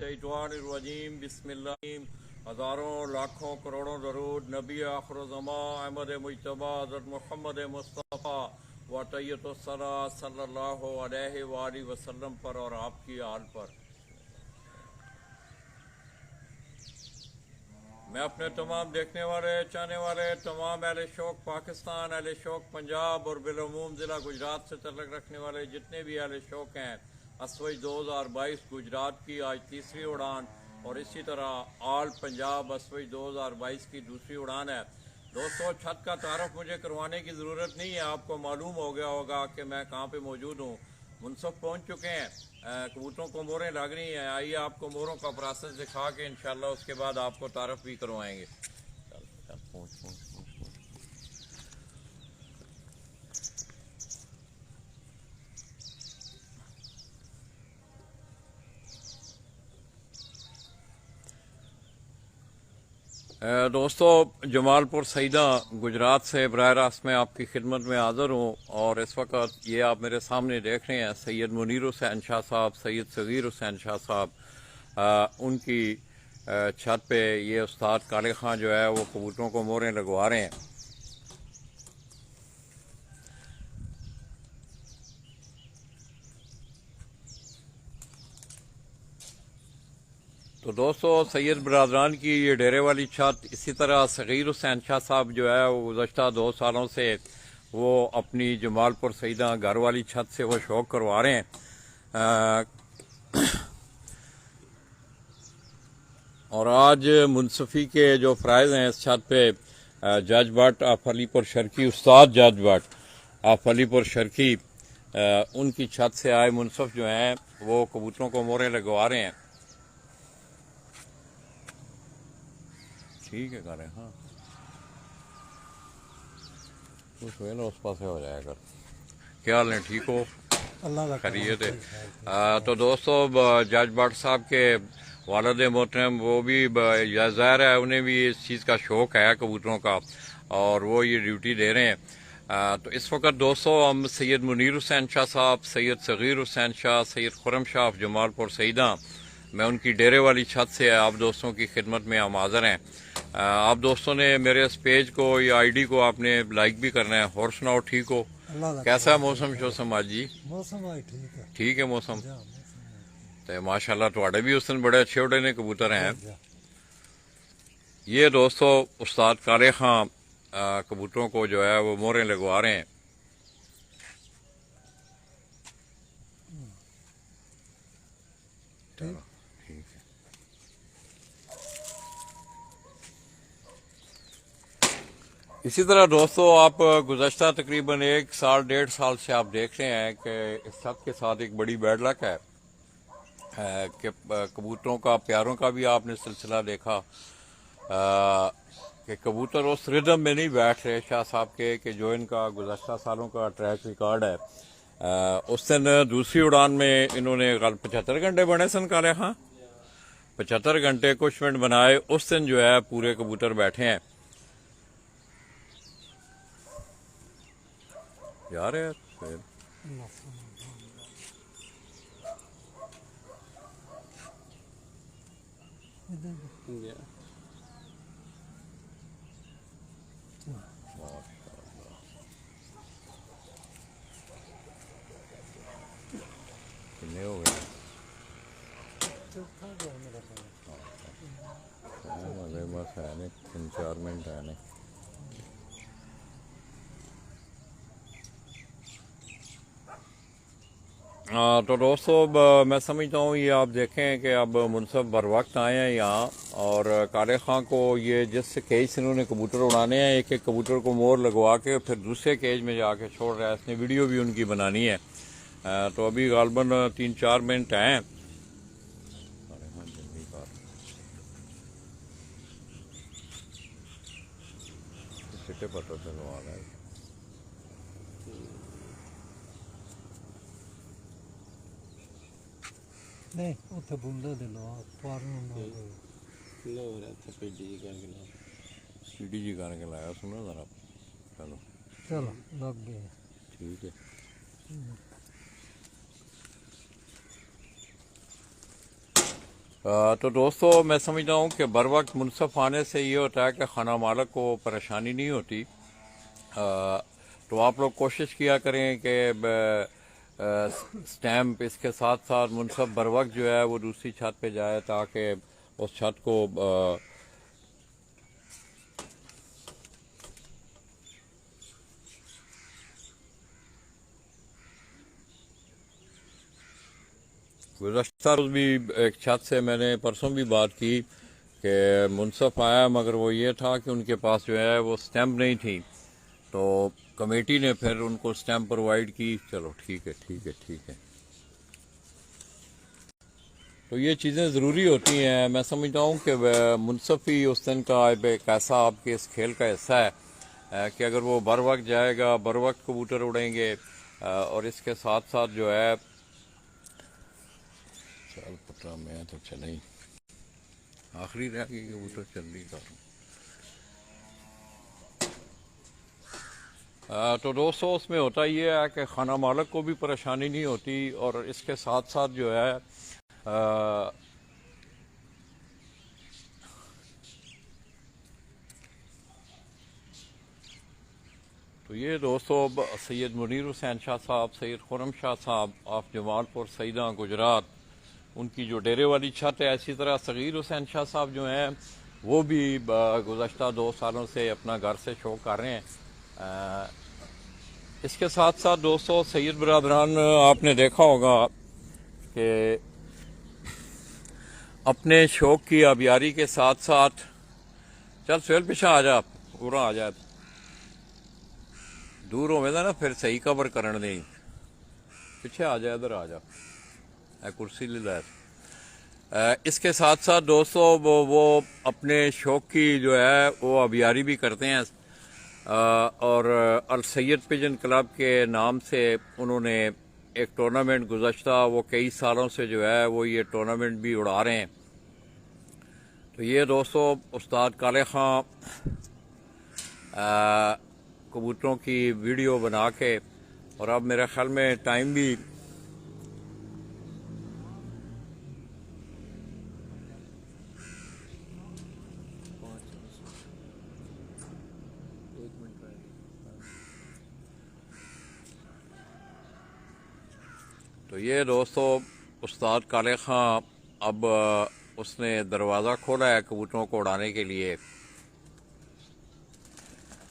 मिनश्शैतानिर्रजीम बिस्मिल्लाह। हज़ारों लाखों करोड़ों दरूद नबी आखिरुज़्ज़मा अहमद मुज्तबा हज़रत मोहम्मद मुस्तफ़ा व तैयतुस्सरा सल्लल्लाहु अलैहि वसल्लम पर और आपकी आल पर। मैं अपने तमाम देखने वाले चाहने वाले तमाम अहले शौक़ पाकिस्तान, अहले शौक़ पंजाब और बिलूम ज़िला गुजरात से तल्लुक़ रखने वाले जितने भी अहले शौक़ हैं, असवज 2022 गुजरात की आज तीसरी उड़ान और इसी तरह आल पंजाब असवज 2022 की दूसरी उड़ान है। दोस्तों, छत का तारफ़ मुझे करवाने की ज़रूरत नहीं है, आपको मालूम हो गया होगा कि मैं कहाँ पे मौजूद हूँ। मुनसफ पहुँच चुके हैं, कबूतरों को मोहरें लग रही हैं। आइए आपको मोहरों का प्रोसेस दिखा के इंशाल्लाह उसके बाद आपको तारफ़ भी करवाएंगे। चल चल पहुँच पहुँच पहुँच। दोस्तों, जमालपुर सईदा गुजरात से बराह रास्त में आपकी खिदमत में हाज़िर हूँ और इस वक्त ये आप मेरे सामने देख रहे हैं सैयद मुनीर हुसैन शाह साहब, सैयद सगीर हुसैन शाह साहब, उनकी छत पे ये उस्ताद काले खां जो है वो कबूतरों को मोहरें लगवा रहे हैं। तो दोस्तों, सैयद बरादरान की ये डेरे वाली छत, इसी तरह सगीर हुसैन शाह साहब जो है वो गुज़श्ता 2 सालों से वो अपनी जमालपुर सईदा घर वाली छत से वो शौक़ करवा रहे हैं। और आज मुनसफ़ी के जो फ़राइज़ हैं इस छत पे, जज भट्ट ऑफ अलीपुर शर्की, उस्ताद जज भट्ट ऑफ अलीपुर शर्की, उनकी छत से आए मुनसफ़ जो हैं वो कबूतरों को मोहरें लगवा रहे हैं। ठीक है करें, हाँ कुछ हुए ना उस पास हो जाएगा। क्या हाल है, ठीक हो? अल्लाह खैरियत है। तो दोस्तों, जज भट्ट साहब के वालिद मोहतरम वो भी ज़ाहिर है उन्हें भी इस चीज़ का शौक़ है कबूतरों का और वो ये ड्यूटी दे रहे हैं। तो इस वक्त दोस्तों हम सैयद मुनीर हुसैन शाह साहब, सैयद सगीर हुसैन शाह, सैयद खुरम शाह जमालपुर सईदा, मैं उनकी डेरे वाली छत से आप दोस्तों की खिदमत में हम हाज़िर हैं। आप दोस्तों ने मेरे इस पेज को या आईडी को आपने लाइक भी करना है। और सुनाओ, ठीक हो? कैसा है मौसम शोसम आज जी? मौसम ठीक है मौसम तो माशाल्लाह तुहाडे भी उस दिन बड़े अच्छे उड़े ने कबूतर हैं। ये दोस्तों उस्ताद काले खां कबूतरों को जो है वो मोहरें लगवा रहे हैं। ठीक है। इसी तरह दोस्तों, आप गुज़श्ता तकरीबन 1 साल 1.5 साल से आप देख रहे हैं कि इस छत के साथ एक बड़ी बैड लक है कि कबूतरों का, प्यारों का भी आपने सिलसिला देखा कि कबूतर उस रिदम में नहीं बैठ रहे शाह साहब के कि जो इनका गुज़श्ता सालों का ट्रैक रिकॉर्ड है। उस दिन दूसरी उड़ान में इन्होंने 75 घंटे बने सन काले हाँ, 75 घंटे कुछ मिनट बनाए। उस दिन जो है पूरे कबूतर बैठे हैं। जा रहे हैं कितने हो गए? बस है नहीं, 3-4 मिनट है नहीं। तो दोस्तों, मैं समझता हूँ ये आप देखें कि अब मुनसफ बर वक्त आए हैं यहाँ और काले खां को ये जिस केज से इन्होंने कबूतर उड़ाने हैं, एक एक कबूतर को मोर लगवा के फिर दूसरे केज में जाके छोड़ रहा है। इसने वीडियो भी उनकी बनानी है। तो अभी गालबन 3-4 मिनट हैं। पता चलवा रहा है नहीं उथे बुंदे दे लो पार नु ना लो रे थपेडी करके ला सीडी जी करके लाया। सुनो जरा, चलो चलो लग गए। ठीक है। तो दोस्तों मैं समझता हूँ कि बर वक्त मुनसफ आने से ये होता है कि खाना मालक को परेशानी नहीं होती। तो आप लोग कोशिश किया करें कि स्टैम्प इसके साथ साथ मुनसफ बर वक्त जो है वो दूसरी छत पे जाए ताकि उस छत को गुज़श्ता रोज़ भी एक छत से मैंने परसों भी बात की कि मुनसफ आया, मगर वो ये था कि उनके पास जो है वो स्टैम्प नहीं थी, तो कमेटी ने फिर उनको स्टैम्प प्रोवाइड की। चलो ठीक है ठीक है ठीक है। तो ये चीज़ें ज़रूरी होती हैं। मैं समझता हूँ कि मुनसफ ही उस दिन का एक ऐसा आपके इस खेल का हिस्सा है कि अगर वो बर वक्त जाएगा, बर वक्त कबूतर उड़ेंगे, और इसके साथ साथ जो है चल पता मैं तो चला ही आखिरी रह गई कबूतर चल रही था। तो दोस्तों उसमें होता ये है कि खाना मालक को भी परेशानी नहीं होती, और इसके साथ साथ जो है तो ये दोस्तों सैयद मुनीर हुसैन शाह साहब, सैयद खुरम शाह साहब ऑफ जमालपुर सईदा गुजरात, उनकी जो डेरे वाली छत है। इसी तरह सगीर हुसैन शाह साहब जो हैं वो भी गुज़श्ता 2 सालों से अपना घर से शो कर रहे हैं। इसके साथ साथ दोस्तों सैयद बरादरान, आपने देखा होगा कि अपने शौक की आबियारी के साथ साथ चल सुहेल पीछा आ जा, पूरा आ जाए, दूर होवे ना फिर सही कवर करन दे, पीछे आ जा, इधर आ जा, कुर्सी ले ला। इसके साथ साथ दोस्तों वो अपने शौक की जो है वो आबियारी भी करते हैं, और अल सैयद पिजन क्लब के नाम से उन्होंने एक टूर्नामेंट गुज़श्ता वो कई सालों से जो है वो ये टूर्नामेंट भी उड़ा रहे हैं। तो ये दोस्तों उस्ताद काले खां कबूतरों की वीडियो बना के, और अब मेरे ख्याल में टाइम भी तो ये दोस्तों उस्ताद काले खां अब उसने दरवाज़ा खोला है कबूतरों को उड़ाने के लिए।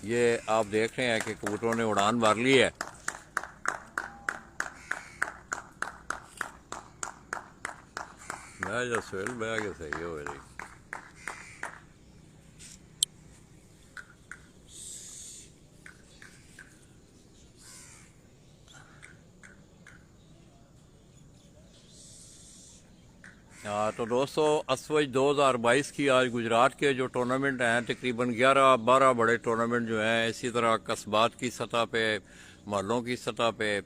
ये आप देख रहे हैं कि कबूतरों ने उड़ान भर ली है। मैं जो सुहेल बह के सही हो रही। तो दोस्तों असवज 2022 की आज गुजरात के जो टूर्नामेंट हैं, तकरीबन 11-12 बड़े टूर्नामेंट जो हैं, इसी तरह कस्बात की सतह पे, महलों की सतह पे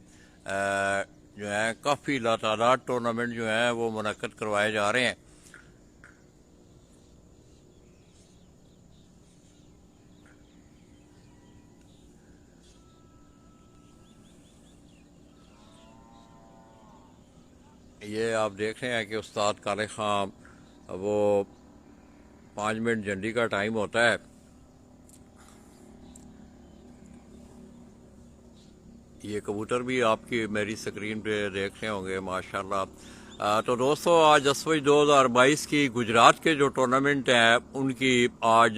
जो हैं काफ़ी लातादाद टूर्नामेंट जो हैं वो मुनक्कद करवाए जा रहे हैं। ये आप देख रहे हैं कि उस्ताद काले खां वो 5 मिनट झंडी का टाइम होता है। ये कबूतर भी आपकी मेरी स्क्रीन पे देख रहे होंगे माशाल्लाह। तो दोस्तों आज असवज 2022 की गुजरात के जो टूर्नामेंट हैं उनकी आज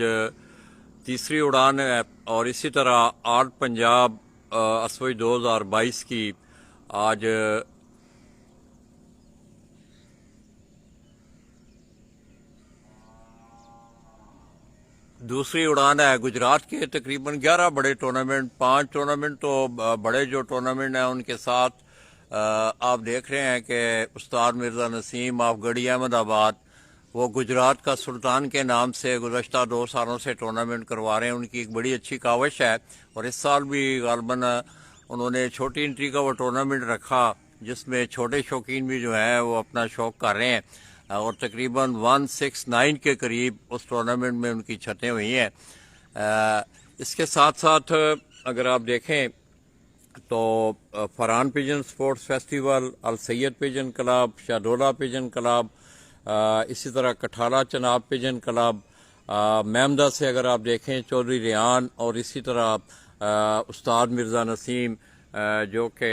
तीसरी उड़ान है, और इसी तरह आल पंजाब असवज 2022 की आज दूसरी उड़ान है। गुजरात के तकरीबन 11 बड़े टूर्नामेंट, 5 टूर्नामेंट तो बड़े जो टूर्नामेंट हैं उनके साथ आप देख रहे हैं कि उस्ताद मिर्ज़ा नसीम ऑफ गढ़ी अहमदाबाद वो गुजरात का सुल्तान के नाम से गुज़श्ता 2 सालों से टूर्नामेंट करवा रहे हैं। उनकी एक बड़ी अच्छी काविश है, और इस साल भी गालबन उन्होंने छोटी एंट्री का वो टूर्नामेंट रखा जिसमें छोटे शौकीन भी जो हैं वो अपना शौक़ कर रहे हैं, और तकरीबन 169 के करीब उस टूर्नामेंट में उनकी छतें हुई हैं। इसके साथ साथ अगर आप देखें तो Farhan pigeon sports festival, Al Syed pigeon club, Shahdola pigeon club, इसी तरह कठाला चनाब पिजन क्लब, मेमदा से अगर आप देखें चौधरी रियान, और इसी तरह उस्ताद मिर्ज़ा नसीम जो कि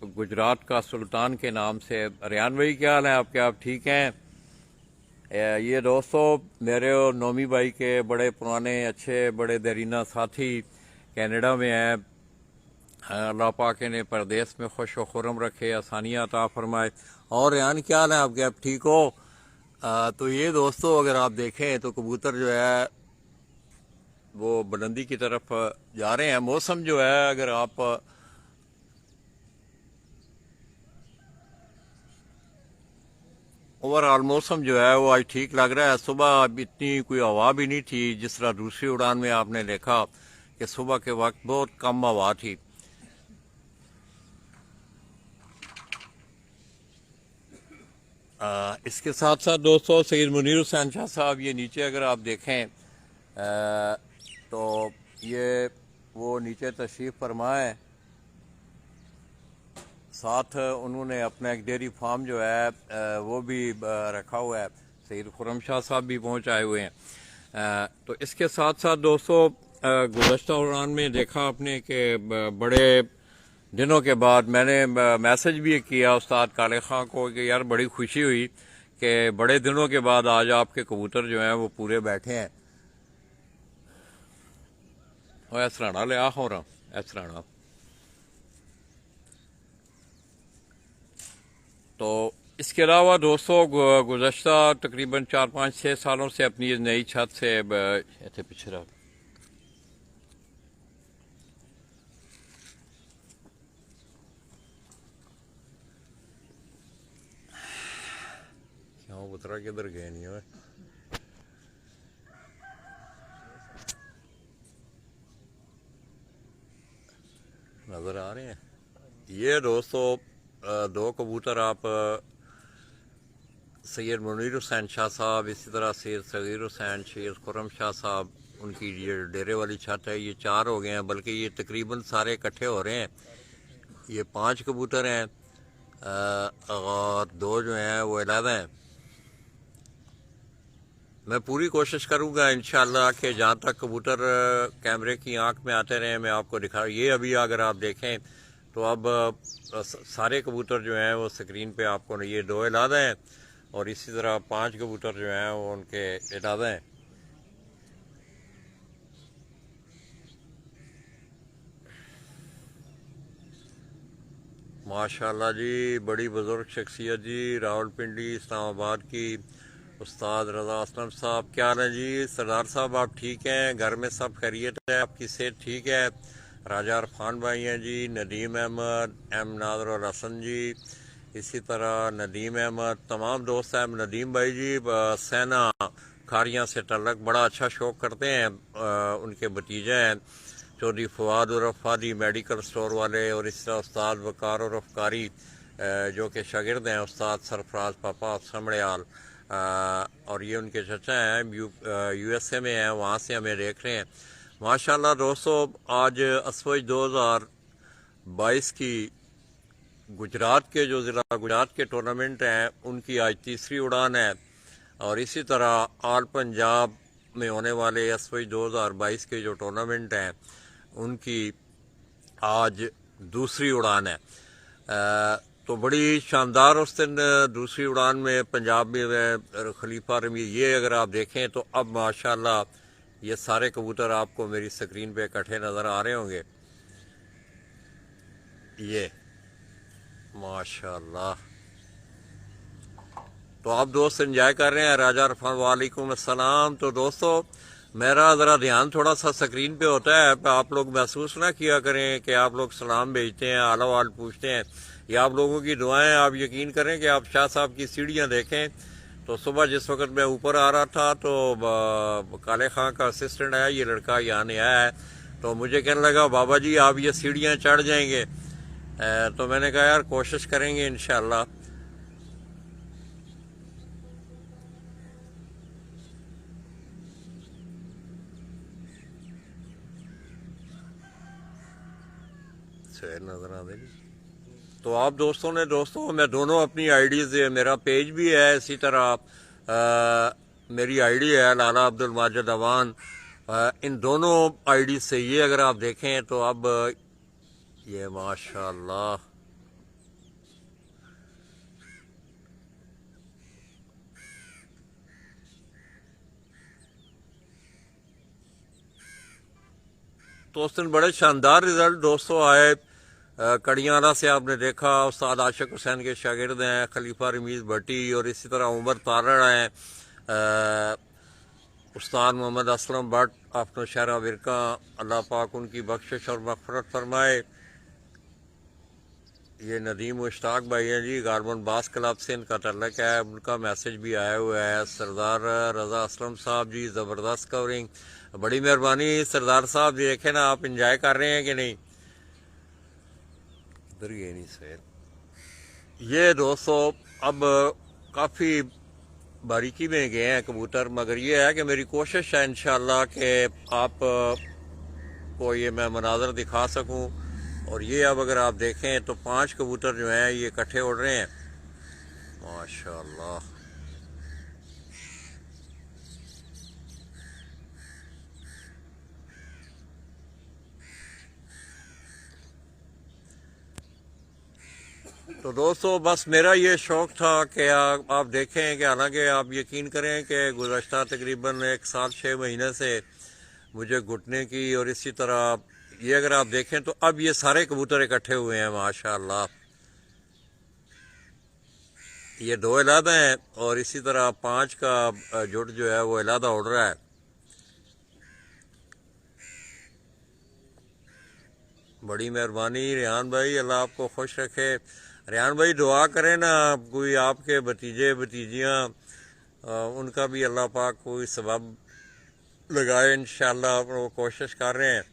गुजरात का सुल्तान के नाम से। रियान भाई क्या हाल है आपके? आप ठीक हैं? ये दोस्तों मेरे और नोमी भाई के बड़े पुराने अच्छे बड़े दरीना साथी कनाडा में हैं। अल्लाह पाक ने परदेश में खुश व खुरम रखे, आसानियाँ अता फरमाए। और रियान क्या हाल है आपके? आप ठीक हो? तो ये दोस्तों अगर आप देखें तो कबूतर जो है वो बुलंदी की तरफ जा रहे हैं। मौसम जो है अगर आप ओवरऑल मौसम जो है वो आज ठीक लग रहा है। सुबह अब इतनी कोई हवा भी नहीं थी, जिस तरह दूसरी उड़ान में आपने देखा कि सुबह के वक्त बहुत कम हवा थी। इसके साथ साथ दोस्तों सैयद मुनीर हुसैन शाह साहब ये नीचे अगर आप देखें तो ये वो नीचे तशरीफ़ फरमा है। साथ उन्होंने अपना एक डेयरी फार्म जो है वो भी रखा हुआ है। सैयद खुर्रम शाह साहब भी पहुँच आए हुए हैं। तो इसके साथ साथ दोस्तों गुज़श्ता उड़ान में देखा आपने कि बड़े दिनों के बाद मैंने मैसेज भी किया उस्ताद काले खां को कि यार बड़ी खुशी हुई कि बड़े दिनों के बाद आज आपके कबूतर जो हैं वो पूरे बैठे हैं। और ऐसराना ले आ हो रहा ऐसराना। तो इसके अलावा दोस्तों गुज़श्ता तकरीबन 4-5-6 सालों से अपनी इस नई छत से इतने पीछे रहा क्यों उतरा किधर गए नहीं हो? नजर आ रहे हैं ये दोस्तों दो कबूतर आप सैयद मुनीर हुसैन शाह साहब, इसी तरह सैयद सगीर हुसैन, सैयद खुर्रम शाह साहब, उनकी ये डेरे वाली छत है, ये 4 हो गए हैं, बल्कि ये तकरीबन सारे इकट्ठे हो रहे हैं। ये 5 कबूतर हैं और 2 जो हैं वो अलग हैं। मैं पूरी कोशिश करूंगा इंशाअल्लाह कि जहाँ तक कबूतर कैमरे की आंख में आते रहे मैं आपको दिखा। ये अभी अगर आप देखें तो अब सारे कबूतर जो हैं वो स्क्रीन पे आपको ये 2 इलादा हैं और इसी तरह 5 कबूतर जो हैं वो उनके इलादा हैं। माशाल्लाह जी, बड़ी बुजुर्ग शख्सियत जी, रावलपिंडी इस्लामाबाद की उस्ताद रज़ा असलम साहब। क्या हाल है जी? सरदार साहब आप ठीक हैं? घर में सब खैरियत है? आपकी सेहत ठीक है? राजा अरफान भाई हैं जी, नदीम अहमद, एम नादर और हसन जी, इसी तरह नदीम अहमद, तमाम दोस्त हैं। नदीम भाई जी सैना खारियाँ से तल्लक बड़ा अच्छा शौक करते हैं। उनके भतीजे हैं चौधरी फवाद और फादी मेडिकल स्टोर वाले, और इस तरह उस्ताद वकार और अफकारी जो कि शागिर्द हैं उस्ताद सरफराज पापा समड़याल, और ये उनके चचा हैं USA में हैं, वहाँ से हमें देख रहे हैं। माशाल्लाह दोस्तों, आज असवज 2022 की गुजरात के जो ज़िला गुजरात के टूर्नामेंट हैं उनकी आज तीसरी उड़ान है, और इसी तरह ऑल पंजाब में होने वाले असवज 2022 के जो टूर्नामेंट हैं उनकी आज दूसरी उड़ान है। तो बड़ी शानदार उस दिन दूसरी उड़ान में पंजाब में खलीफा रमी, ये अगर आप देखें तो अब माशाल्लाह ये सारे कबूतर आपको मेरी स्क्रीन पे इकट्ठे नज़र आ रहे होंगे। ये माशाल्लाह, तो आप दोस्त एंजॉय कर रहे हैं। राजा अरफान वालेकुम अस्सलाम। तो दोस्तों मेरा ज़रा ध्यान थोड़ा सा स्क्रीन पे होता है, आप लोग महसूस ना किया करें कि आप लोग सलाम भेजते हैं, आला वाल पूछते हैं, या आप लोगों की दुआएं। आप यकीन करें कि आप शाह साहब की सीढ़ियाँ देखें तो सुबह जिस वक्त मैं ऊपर आ रहा था तो काले खां का असिस्टेंट आया, ये लड़का यहाँ आया है, तो मुझे कहने लगा बाबा जी आप ये सीढ़ियाँ चढ़ जाएंगे। तो मैंने कहा यार कोशिश करेंगे इंशाअल्लाह। नजर आ देगी तो आप दोस्तों मैं दोनों अपनी आईडीज, मेरा पेज भी है, इसी तरह मेरी आईडी है लाला अब्दुल माजिद अवान। इन दोनों आईडी से ये अगर आप देखें तो अब ये माशाल्लाह तो उस दिन बड़े शानदार रिजल्ट दोस्तों आए। कड़ियाला से आपने देखा उस्ताद आशिक हुसैन के शागिर्द हैं खलीफा रमीज़ भट्टी, और इसी तरह उमर तारड़ हैं, उस्ताद मोहम्मद असलम भट्ट अपनो शहरा विरका, अल्लाह पाक उनकी बख्शिश और मग़फ़िरत फरमाए। ये नदीम मुश्ताक भाई हैं जी, गारबन बास क्लब से इनका तल्लक है, उनका मैसेज भी आया हुआ है। सरदार रज़ा असलम साहब जी, ज़बरदस्त कवरिंग, बड़ी मेहरबानी सरदार साहब जी। देखें ना आप इंजॉय कर रहे हैं कि नहीं, इधर ये नहीं सर। ये दोस्तों अब काफ़ी बारीकी में गए हैं कबूतर, मगर ये है कि मेरी कोशिश है इंशाअल्लाह कि आप को ये मैं मनाज़र दिखा सकूं। और ये अब अगर आप देखें तो 5 कबूतर जो हैं ये इकट्ठे उड़ रहे हैं माशाअल्लाह। तो दोस्तों बस मेरा ये शौक़ था कि आप देखें कि हालांकि आप यकीन करें कि गुज़श्ता तकरीबन 1 साल 6 महीने से मुझे घुटने की, और इसी तरह ये अगर आप देखें तो अब ये सारे कबूतर इकट्ठे हुए हैं माशाअल्लाह। ये 2 अलहदा हैं और इसी तरह 5 का जुट जो है वो अलहदा उड़ रहा है। बड़ी मेहरबानी रेहान भाई, अल्लाह आपको खुश रखे। रेहान भाई दुआ करें ना, कोई आपके भतीजे भतीजियाँ उनका भी अल्लाह पाक कोई सबब लगाए, इंशाअल्लाह वो कोशिश कर रहे हैं।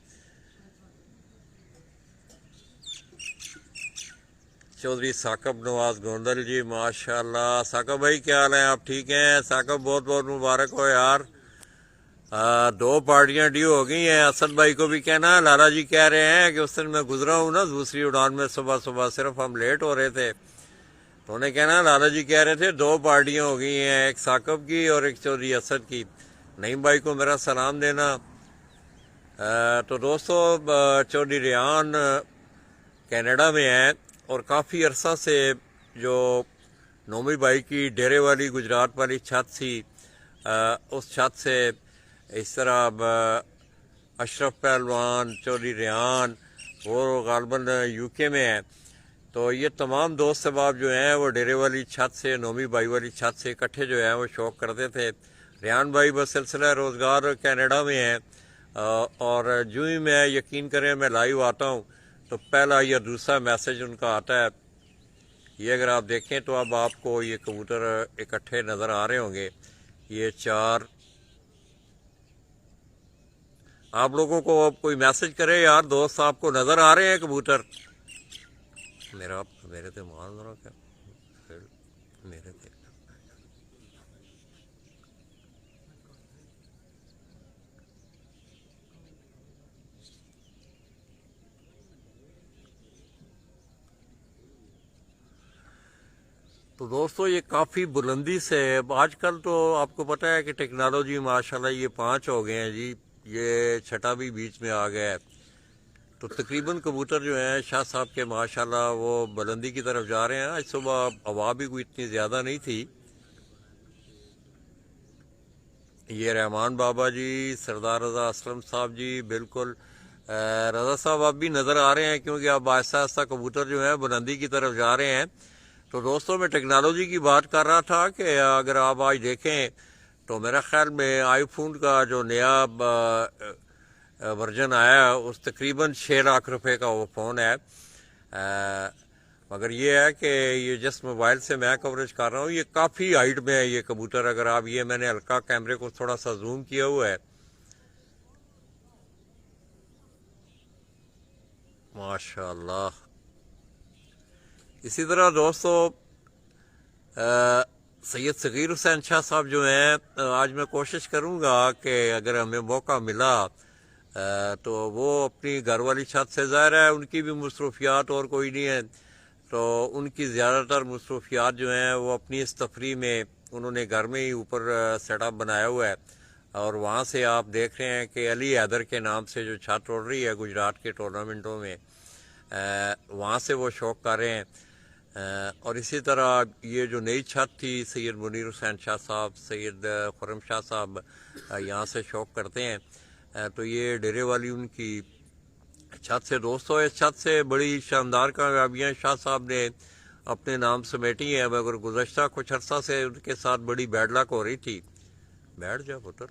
चौधरी साकब नवाज गोंदल जी माशाअल्लाह। साकब भाई क्या हाल है, आप ठीक हैं? साकब बहुत बहुत मुबारक हो यार। 2 पार्टियां ड्यू हो गई हैं। असद भाई को भी कहना, लाला जी कह रहे हैं कि उस दिन मैं गुजरा हूँ ना दूसरी उड़ान में, सुबह सुबह सिर्फ हम लेट हो रहे थे, तो उन्हें कहना लाला जी कह रहे थे 2 पार्टियां हो गई हैं, एक साकब की और एक चौधरी असद की। नईम भाई को मेरा सलाम देना। तो दोस्तों चौधरी रेहान कनाडा में हैं और काफ़ी अरसा से जो नोमी भाई की डेरे वाली गुजरात वाली छत थी, उस छत से इस तरह अशरफ पहलवान, चौधरी रेहान, वो गालबन यूके में है। तो ये तमाम दोस्त अहबाब जो हैं वो डेरे वाली छत से, नोमी भाई वाली छत से इकट्ठे जो है वो शौक़ करते थे। रेहान भाई बसिलसिला रोज़गार कनाडा में हैं, और जो ही मैं यकीन करें मैं लाइव आता हूँ तो पहला या दूसरा मैसेज उनका आता है। ये अगर आप देखें तो अब आपको ये कबूतर इकट्ठे नज़र आ रहे होंगे। ये 4 आप लोगों को अब कोई मैसेज करे यार, दोस्त आपको नज़र आ रहे हैं कबूतर? मेरे तो मान रहा क्या मेरे थे। तो दोस्तों ये काफ़ी बुलंदी से, आजकल तो आपको पता है कि टेक्नोलॉजी माशाल्लाह ये 5 हो गए हैं जी, ये छठा भी बीच में आ गया है। तो तकरीबन कबूतर जो हैं शाह साहब के माशाल्लाह वो बुलंदी की तरफ जा रहे हैं। आज सुबह हवा भी कोई इतनी ज़्यादा नहीं थी। ये रहमान बाबा जी, सरदार रज़ा असलम साहब जी, बिल्कुल रज़ा साहब आप भी नज़र आ रहे हैं, क्योंकि अब आहिस्ता आहिस्ता कबूतर जो है बुलंदी की तरफ जा रहे हैं। तो दोस्तों मैं टेक्नोलॉजी की बात कर रहा था कि अगर आप आज देखें तो मेरा ख्याल में आईफोन का जो नया वर्जन आया है उस तकरीबन 6 लाख रुपए का वो फ़ोन है। मगर ये है कि ये जिस मोबाइल से मैं कवरेज कर रहा हूँ ये काफ़ी हाइट में है ये कबूतर। अगर आप ये मैंने हल्का कैमरे को थोड़ा सा जूम किया हुआ है, माशाल्लाह। इसी तरह दोस्तों सैयद सगीर हुसैन शाह साहब जो हैं, आज मैं कोशिश करूँगा कि अगर हमें मौका मिला तो वो अपनी घर वाली छत से, ज़ाहिर है उनकी भी मसरूफियात और कोई नहीं है, तो उनकी ज़्यादातर मसरूफियात जो हैं वो अपनी इस तफरी में उन्होंने घर में ही ऊपर सेटअप बनाया हुआ है और वहाँ से आप देख रहे हैं कि अली हैदर के नाम से जो छत उड़ रही है गुजरात के टूर्नामेंटों में, वहाँ से वो शौक कर रहे हैं। और इसी तरह ये जो नई छत थी सैयद मुनीर हुसैन शाह साहब, सैयद खुर्रम शाह साहब यहाँ से शौक करते हैं, तो ये डेरे वाली उनकी छत से दोस्तों, इस छत से बड़ी शानदार कामयाबियाँ शाह साहब ने अपने नाम समेटी हैं, मगर गुज़श्ता कुछ अर्सा से उनके साथ बड़ी बैड लक हो रही थी। बैठ जा पुत्र।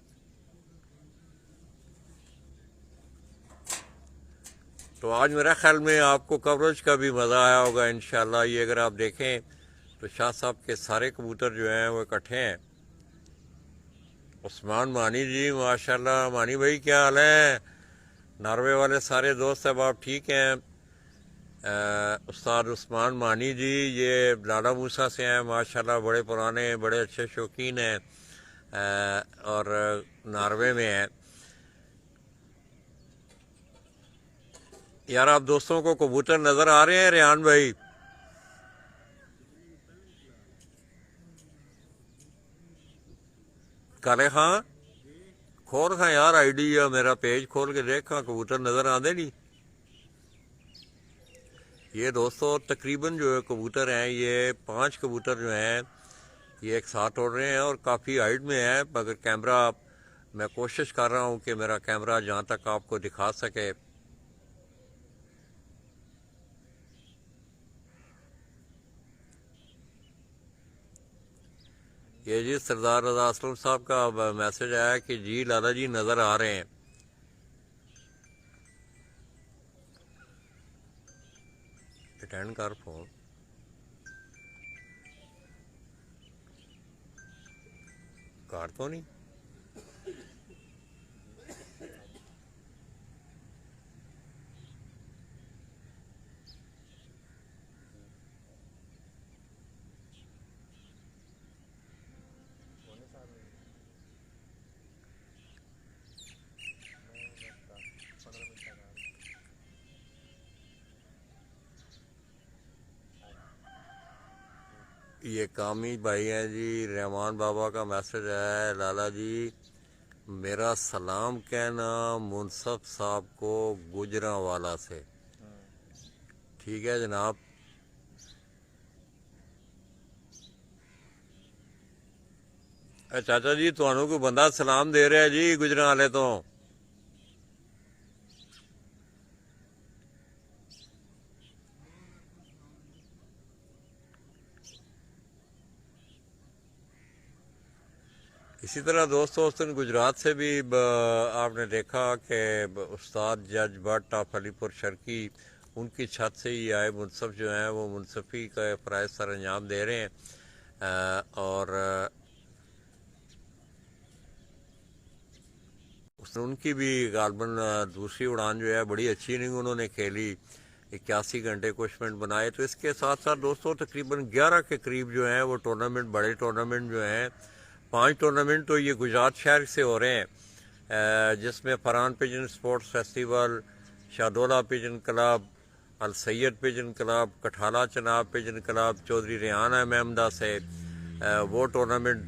तो आज मेरा ख्याल में आपको कवरेज का भी मज़ा आया होगा इंशाल्लाह। ये अगर आप देखें तो शाह साहब के सारे कबूतर जो हैं वो इकट्ठे हैं। उस्मान मानी जी माशाल्लाह, मानी भाई क्या हाल है? नॉर्वे वाले सारे दोस्त अब आप ठीक हैं? उस्ताद उस्मान मानी जी ये लाला मूसा से हैं माशाल्लाह, बड़े पुराने बड़े अच्छे शौकीन हैं और नॉर्वे में हैं। यार आप दोस्तों को कबूतर नज़र आ रहे हैं रेहान भाई? काले खां खोल खां यार आईडी या मेरा पेज खोल के देख खां, कबूतर नज़र आते नहीं। ये दोस्तों तकरीबन जो है कबूतर हैं, ये 5 कबूतर जो हैं ये एक साथ उड़ रहे हैं और काफ़ी हाइट में है, मगर कैमरा मैं कोशिश कर रहा हूँ कि मेरा कैमरा जहाँ तक आपको दिखा सके। ये जी सरदार रज़ा असलम साहब का मैसेज आया कि जी लाला जी नज़र आ रहे हैं। अटेंड कर फोन। कार तो नहीं? ये कामी भाई हैं जी, रहमान बाबा का मैसेज है, लाला जी मेरा सलाम कहना मुनसफ साहब को गुजरांवाला से। ठीक है जनाब। चाचा जी तुहानू कोई बंदा सलाम दे रहा है जी गुजरांवाले तो। इसी तरह दोस्तों उस दिन गुजरात से भी आपने देखा कि उस्ताद जज भट्ट ऑफ अलीपुर शर्की उनकी छत से ही आए मुनसफ जो हैं वो मुनसफ़ी का फ़राइज़ सर अंजाम दे रहे हैं और उसने उनकी भी गालबन दूसरी उड़ान जो है बड़ी अच्छी इनिंग उन्होंने खेली, 81 घंटे कुछ मिनट बनाए। तो इसके साथ साथ दोस्तों तकरीबन 11 के करीब जो हैं वो टूर्नामेंट, बड़े टूर्नामेंट जो हैं 5 टूर्नामेंट तो ये गुजरात शहर से हो रहे हैं, जिसमें Farhan pigeon sports festival, Shahdaula pigeon club, Al Syed pigeon club, Kathala Chenab pigeon club, Chaudhry Rehan Ahmada से वो टूर्नामेंट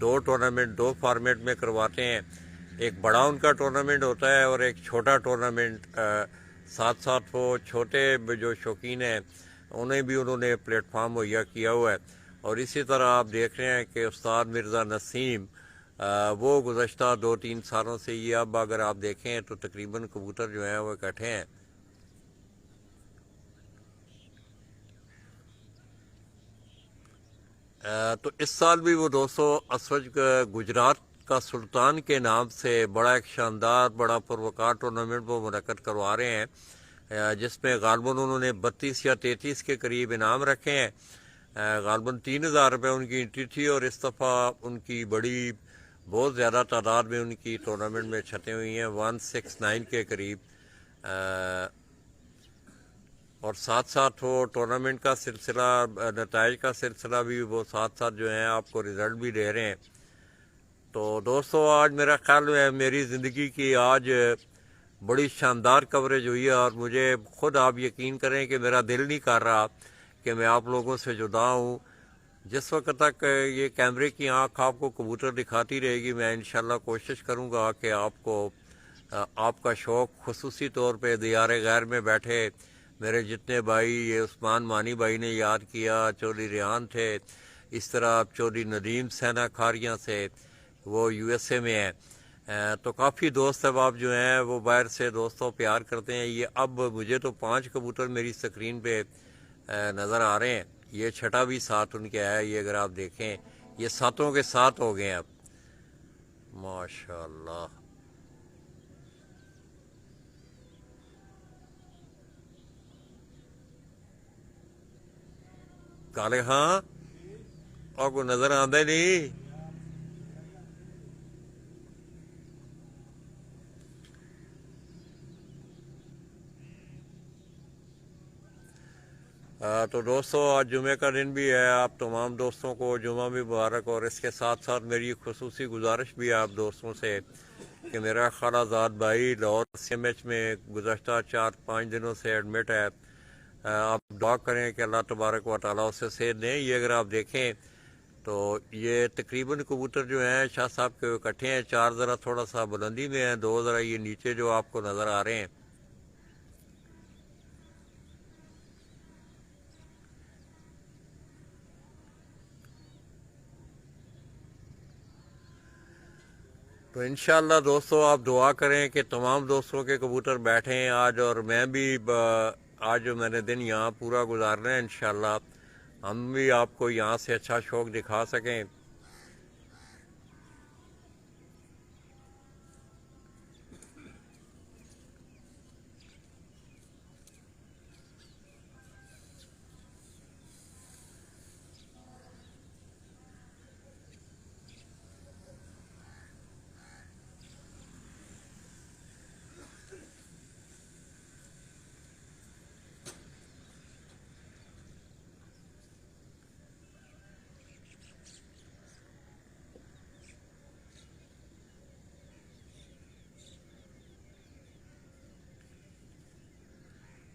2 फॉर्मेट में करवाते हैं। एक बड़ा उनका टूर्नामेंट होता है और एक छोटा टूर्नामेंट, साथ साथ वो छोटे जो शौकीन हैं उन्हें भी उन्होंने प्लेटफार्म मुहैया किया हुआ है। और इसी तरह आप देख रहे हैं कि उस्ताद मिर्ज़ा नसीम वो गुज़श्ता 2-3 सालों से ये, अब अगर आप देखें तो तकरीबन कबूतर जो हैं वो इकट्ठे हैं। तो इस साल भी वो दोस्तों असवज गुजरात का सुल्तान के नाम से बड़ा एक शानदार बड़ा पुरवकार टूर्नामेंट वो मुनक़्क़द करवा रहे हैं, जिसमें गालबन उन्होंने 32 या 33 के करीब इनाम रखे हैं। गालबन 3000 रुपये उनकी एंट्री थी और इस दफ़ा उनकी बड़ी बहुत ज़्यादा तादाद में उनकी टूर्नामेंट में छतें हुई हैं, 169 के करीब। और साथ साथ वो टूर्नामेंट का सिलसिला, नताइज का सिलसिला भी वो साथ साथ जो है आपको रिज़ल्ट भी दे रहे हैं। तो दोस्तों आज मेरा ख्याल है मेरी ज़िंदगी की आज बड़ी शानदार कवरेज हुई है और मुझे खुद आप यकीन करें कि मेरा दिल नहीं कर रहा कि मैं आप लोगों से जुदा हूँ। जिस वक्त तक ये कैमरे की आंख आपको कबूतर दिखाती रहेगी, मैं इंशाल्लाह कोशिश करूंगा कि आपको आपका शौक़ खुसूसी तौर पे दियार गैर में बैठे मेरे जितने भाई, ये उस्मान मानी भाई ने याद किया, चौधरी रेहान थे, इस तरह आप चौधरी नदीम सैना खारियाँ से, वो यूएसए में हैं, तो काफ़ी दोस्त अहबाब जो हैं वो बाहर से दोस्तों प्यार करते हैं। ये अब मुझे तो 5 कबूतर मेरी स्क्रीन पे नज़र आ रहे हैं, ये छठा भी साथ उनके है, ये अगर आप देखें ये सातों के साथ हो गए हैं अब, माशाल्लाह। काले हाँ आपको नज़र आंदा ही नहीं। तो दोस्तों आज जुमे का दिन भी है, आप तमाम दोस्तों को जुमा भी मुबारक। और इसके साथ साथ मेरी खुसूसी गुजारिश भी है आप दोस्तों से कि मेरा खालाजाद भाई लाहौर CMH में गुज़श्ता 4-5 दिनों से एडमिट है। आप दुआ करें कि अल्लाह तबारक व तआला उसे सेहत दें। ये अगर आप देखें तो ये तकरीबन कबूतर जो हैं शाह साहब के इकट्ठे हैं, 4 ज़रा थोड़ा सा बुलंदी में हैं, 2 ज़रा ये नीचे जो आपको नज़र आ रहे हैं। तो इंशाअल्लाह दोस्तों आप दुआ करें कि तमाम दोस्तों के कबूतर बैठें आज, और मैं भी आज जो मैंने दिन यहाँ पूरा गुजारना है इंशाअल्लाह हम भी आपको यहाँ से अच्छा शौक़ दिखा सकें।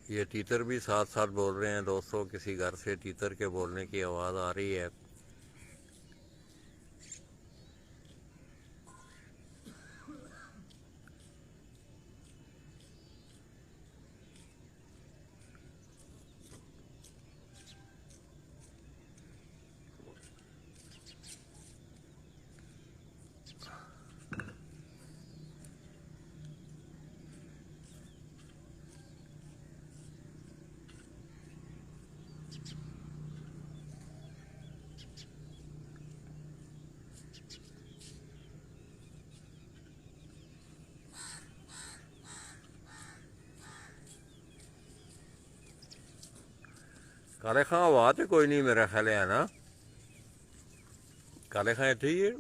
ये तीतर भी साथ साथ बोल रहे हैं दोस्तों, किसी घर से तीतर के बोलने की आवाज़ आ रही है। काले खां आवाज़ तो कोई नहीं मेरा ख्याल है ना, काले खां इतने ही है।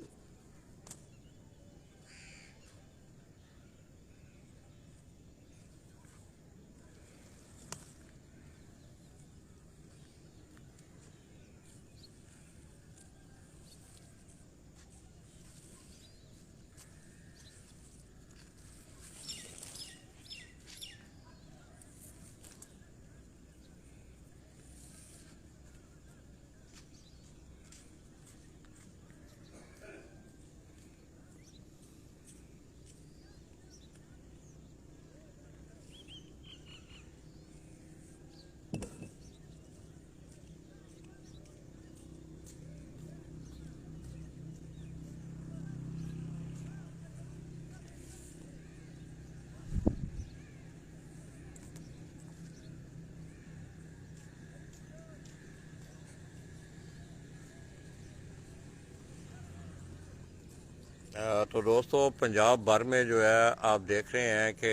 तो दोस्तों पंजाब भर में जो है आप देख रहे हैं कि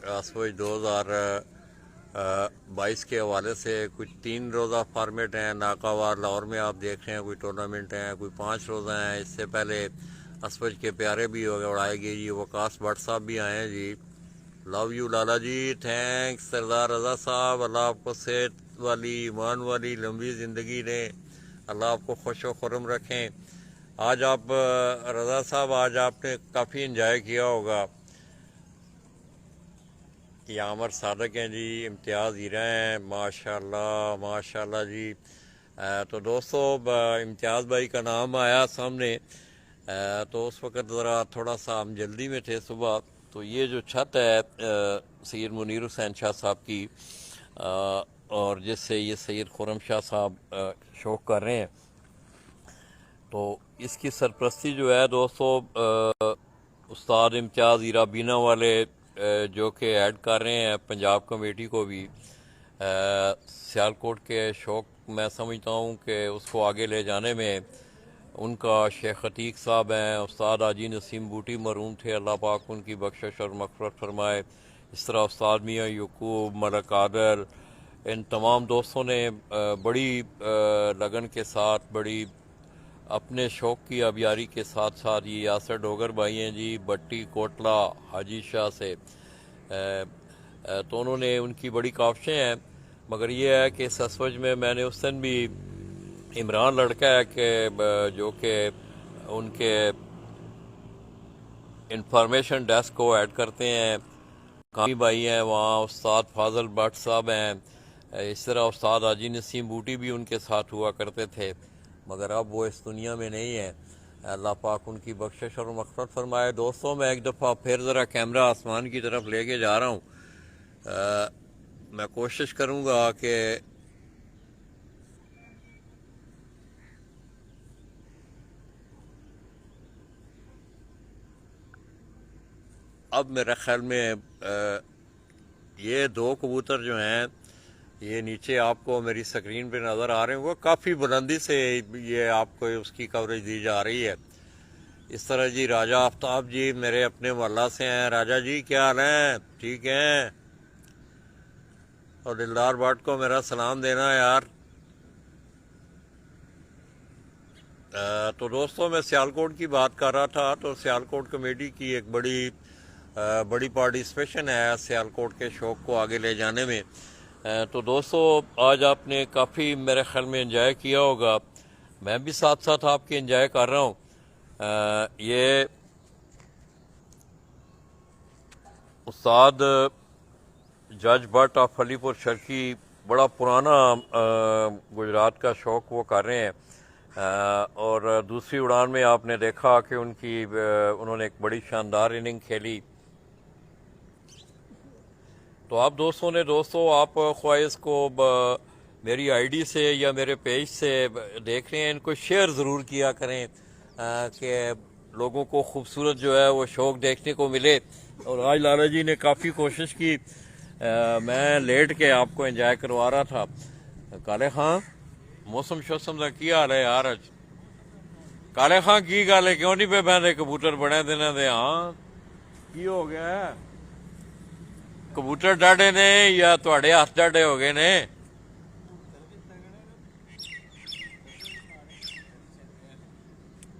असवज 2022 के हवाले से कुछ 3 रोज़ा फॉर्मेट हैं। नाकावार लाहौर में आप देख रहे हैं कोई टूर्नामेंट हैं, कोई 5 रोज़ा हैं। इससे पहले असवज के प्यारे भी उड़ाए गए जी, वकास भट्ट साहब भी आए हैं जी। Love you Lala ji, thanks Sardar Raza साहब, अल्लाह आपको सेहत वाली ईमान वाली लंबी ज़िंदगी दें, अल्लाह आपको खुश व खुर्रम रखें। आज आप रज़ा साहब आज आपने काफ़ी इंजॉय किया होगा। ये आमर सादक हैं जी, इम्तियाज़ हीरा हैं, माशाल्लाह माशाल्लाह जी। तो दोस्तों इम्तियाज़ भाई का नाम आया सामने, तो उस वक़्त ज़रा थोड़ा सा हम जल्दी में थे सुबह। तो ये जो छत है सैयद मुनीर हुसैन शाह साहब की, और जिससे ये सैयद खुर्रम शाह साहब शौक़ कर रहे हैं, तो इसकी सरपरस्ती जो है दोस्तों उस्ताद इम्तियाज़ इराबीना वाले जो कि ऐड कर रहे हैं पंजाब कमेटी को भी। सियालकोट के शौक़ मैं समझता हूँ कि उसको आगे ले जाने में उनका शेख अतीक साहब हैं, उस्ताद हाजी नसीम बूटी मरहूम थे, अल्लाह पाक उनकी बख्शिश और मग़फ़िरत फरमाए। इस तरह उस्ताद मियाँ यकूब, मलक कादर, इन तमाम दोस्तों ने बड़ी लगन के साथ, बड़ी अपने शौक़ की आबियारी के साथ साथ, ये यासर डोगर भाई हैं जी, बट्टी कोटला हाजी शाह से, तो उन्होंने उनकी बड़ी काविशें हैं। मगर ये है कि सचमुच में मैंने उस दिन भी इमरान लड़का है कि जो कि उनके इंफॉर्मेशन डेस्क को ऐड करते हैं, कामी भाई हैं वहाँ, उस्ताद फाजल भट्ट साहब हैं, इस तरह उस्ताद हाजी नसीम बूटी भी उनके साथ हुआ करते थे, मगर अब वो इस दुनिया में नहीं है। अल्लाह पाक उनकी बख्शिश और मग़फ़िरत फरमाए। दोस्तों मैं एक दफ़ा फिर ज़रा कैमरा आसमान की तरफ लेके जा रहा हूँ। मैं कोशिश करूँगा कि अब मेरे ख्याल में ये दो कबूतर जो हैं, ये नीचे आपको मेरी स्क्रीन पे नज़र आ रहे होंगे, काफ़ी बुलंदी से ये आपको उसकी कवरेज दी जा रही है। इस तरह जी राजा आफ्ताब जी मेरे अपने मोहल्ला से हैं। राजा जी क्या हाल है, ठीक हैं? और दिलदार भट्ट को मेरा सलाम देना यार। तो दोस्तों मैं सियालकोट की बात कर रहा था, तो सियालकोट कमेटी की एक बड़ी पार्टिसिपेशन है सियालकोट के शौक़ को आगे ले जाने में। तो दोस्तों आज आपने काफ़ी मेरे ख्याल में एंजॉय किया होगा, मैं भी साथ साथ आपके एंजॉय कर रहा हूँ। ये उस्ताद जज भट्ट ऑफ अलीपुर शर्की बड़ा पुराना गुजरात का शौक़ वो कर रहे हैं, और दूसरी उड़ान में आपने देखा कि उन्होंने एक बड़ी शानदार इनिंग खेली। तो आप दोस्तों आप ख्वाहिश को मेरी आईडी से या मेरे पेज से देख रहे हैं, इनको शेयर ज़रूर किया करें कि लोगों को खूबसूरत जो है वो शौक़ देखने को मिले। और आज लाला जी ने काफ़ी कोशिश की, मैं लेट के आपको एंजॉय करवा रहा था। काले खां मौसम शौसम का की हाल है यार? अज काले खां की गल है, क्यों नहीं पे बहते कबूतर बड़े दिन दे? हाँ की हो गया है? कबूतर डाढ़े ने या तुहाडे हथ डाढ़े हो गए ने?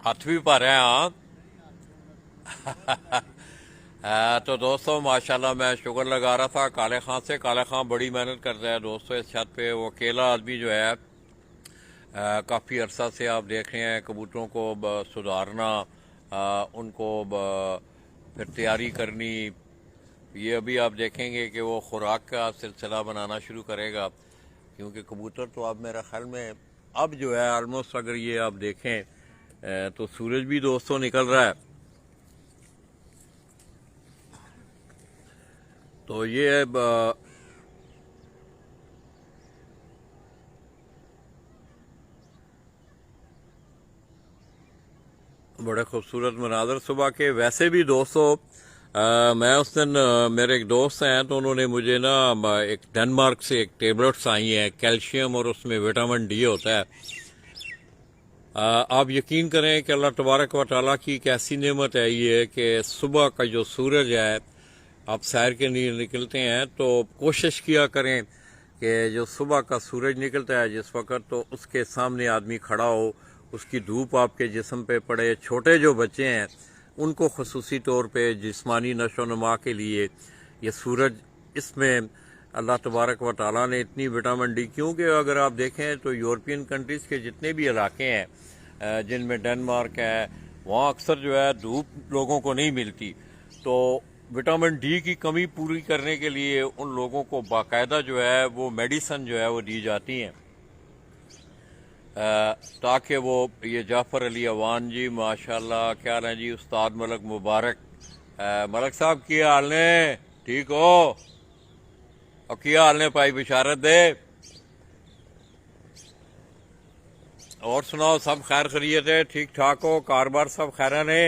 हथ भी भर है। हाँ तो दोस्तों माशाल्लाह मैं शुगर लगा रहा था काले खां से। काले खां बड़ी मेहनत करता है दोस्तों इस छत पे। वो अकेला आदमी जो है काफ़ी अरसा से आप देख रहे हैं कबूतरों को सुधारना, उनको फिर तैयारी करनी। ये अभी आप देखेंगे कि वो खुराक का सिलसिला बनाना शुरू करेगा, क्योंकि कबूतर तो अब मेरा ख्याल में अब जो है ऑलमोस्ट, अगर ये आप देखें तो सूरज भी दोस्तों निकल रहा है। तो ये बड़े खूबसूरत मनाजर सुबह के। वैसे भी दोस्तों मैं उस दिन मेरे एक दोस्त हैं, तो उन्होंने मुझे ना एक डेनमार्क से एक टेबलेट्स आई हैं कैल्शियम और उसमें विटामिन डी होता है। आप यकीन करें कि अल्लाह तबारक व तआला की एक ऐसी नेमत है ये कि सुबह का जो सूरज है, आप सैर के लिए निकलते हैं तो कोशिश किया करें कि जो सुबह का सूरज निकलता है जिस वक़्त, तो उसके सामने आदमी खड़ा हो, उसकी धूप आपके जिस्म पे पड़े। छोटे जो बच्चे हैं उनको ख़ुसूसी तौर पे जिस्मानी नशो नुमा के लिए ये सूरज, इसमें अल्लाह तबारक व तआला ने इतनी विटामिन डी, क्योंकि अगर आप देखें तो यूरोपियन कंट्रीज़ के जितने भी इलाके हैं जिनमें डेनमार्क है, वहाँ अक्सर जो है धूप लोगों को नहीं मिलती, तो विटामिन डी की कमी पूरी करने के लिए उन लोगों को बाकायदा जो है वो मेडिसन जो है वो दी जाती हैं। ताकि वो ये जाफ़र अली अवान जी माशाल्लाह, क्या हाल है जी। उस्ताद मलक मुबारक, मलक साहब क्या हाल ने, ठीक हो? और क्या हाल ने भाई बिशारत दे, और सुनाओ, सब खैर खरीत है, ठीक ठाक हो, कारोबार सब खैर ने?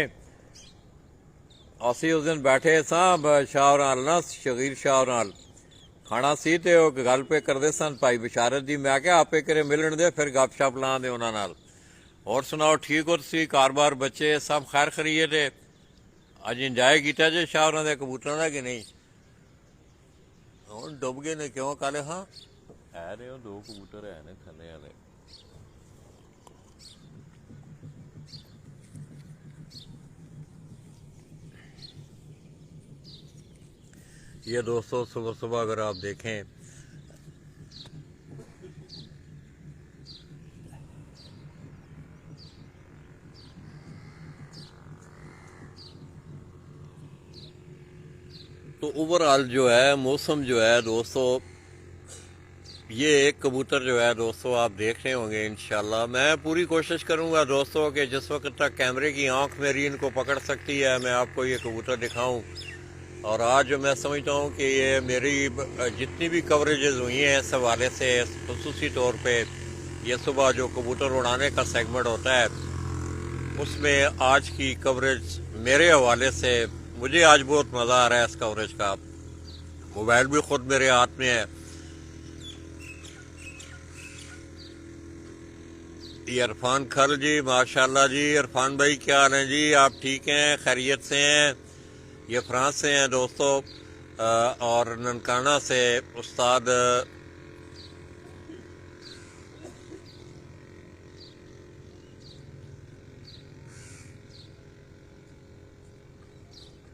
असी उस दिन बैठे सां शाह नाल ना, शगीर शाह नाल खाना सी ते ਉਹ ਗੱਲ पे ਕਰਦੇ ਸਨ ਭਾਈ ਬਿਸ਼ਾਰਤ ਦੀ। ਮੈਂ ਕਿਹਾ ਆਪੇ ਕਰੇ ਮਿਲਣ ਦੇ, ਫਿਰ ਗੱਪਸ਼ਪ ਲਾਉਂਦੇ ਉਹਨਾਂ ਨਾਲ। ਹੋਰ ਸੁਣਾਓ, ਠੀਕ ਹੋ ਤੁਸੀਂ? ਕਾਰੋਬਾਰ ਬੱਚੇ ਸਭ ਖੈਰ ਖਰੀਤ ਹੈ? ਅੱਜ ਇੰਜੋਏ ਕੀਤਾ ਜੇ ਸ਼ਾਹ ਉਹਨਾਂ ਦੇ ਕਬੂਤਰਾਂ ਦਾ ਕਿ ਨਹੀਂ? ਹੁਣ ਡੁੱਬ ਗਏ ਨੇ ਕਿਉਂ ਕਾਲੇ? ਹਾਂ ਹੈ ਨੇ, ਉਹ ਦੋ ਕਬੂਤਰ ਹੈ ਨੇ ਥੱਲੇ ਵਾਲੇ। ये दोस्तों सुबह सुबह अगर आप देखें तो ओवरऑल जो है मौसम जो है दोस्तों, ये एक कबूतर जो है दोस्तों आप देख रहे होंगे इंशाल्लाह। मैं पूरी कोशिश करूंगा दोस्तों कि जिस वक्त तक कैमरे की आंख मेरी इनको पकड़ सकती है मैं आपको ये कबूतर दिखाऊं। और आज मैं समझता हूँ कि ये मेरी जितनी भी कवरेजेस हुई हैं इस हवाले से, खुसूसी तौर पे ये सुबह जो कबूतर उड़ाने का सेगमेंट होता है उसमें आज की कवरेज मेरे हवाले से मुझे आज बहुत मज़ा आ रहा है इस कवरेज का। मोबाइल भी खुद मेरे हाथ में है। ये इरफान खल जी माशाल्लाह जी। इरफान भाई क्या हाल है जी, आप ठीक हैं, खैरियत से हैं? ये फ्रांस से हैं दोस्तों, और ननकाना से उस्ताद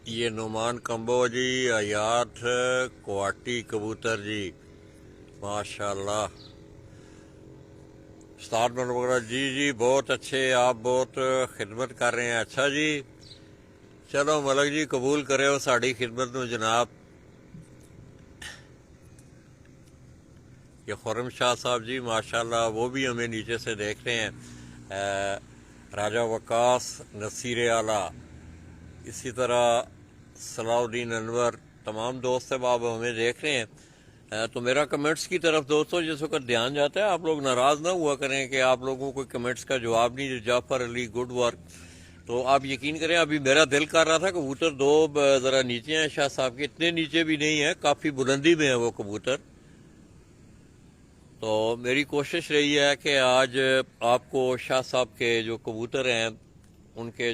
ये नुमान कंबो जी, हयात क्वाटी कबूतर जी माशाल्लाह। उस्ताद मनोरा जी जी बहुत अच्छे, आप बहुत खिदमत कर रहे हैं। अच्छा जी, चलो मलक जी कबूल करे हो साड़ी खिदमत में जनाब। ये खुरम शाह साहब जी माशाल्लाह, वो भी हमें नीचे से देख रहे हैं। राजा वकास, नसीर आला, इसी तरह सलाउद्दीन अनवर, तमाम दोस्त अब हमें देख रहे हैं। तो मेरा कमेंट्स की तरफ दोस्तों जिस वक्त ध्यान जाता है, आप लोग नाराज़ ना हुआ करें कि आप लोगों को कमेंट्स का जवाब नहीं। Jafar Ali good work. तो आप यकीन करें अभी मेरा दिल कर रहा था कबूतर दो ज़रा नीचे हैं शाह साहब के, इतने नीचे भी नहीं है, काफ़ी बुलंदी में है वो कबूतर। तो मेरी कोशिश रही है कि आज आपको शाह साहब के जो कबूतर हैं उनके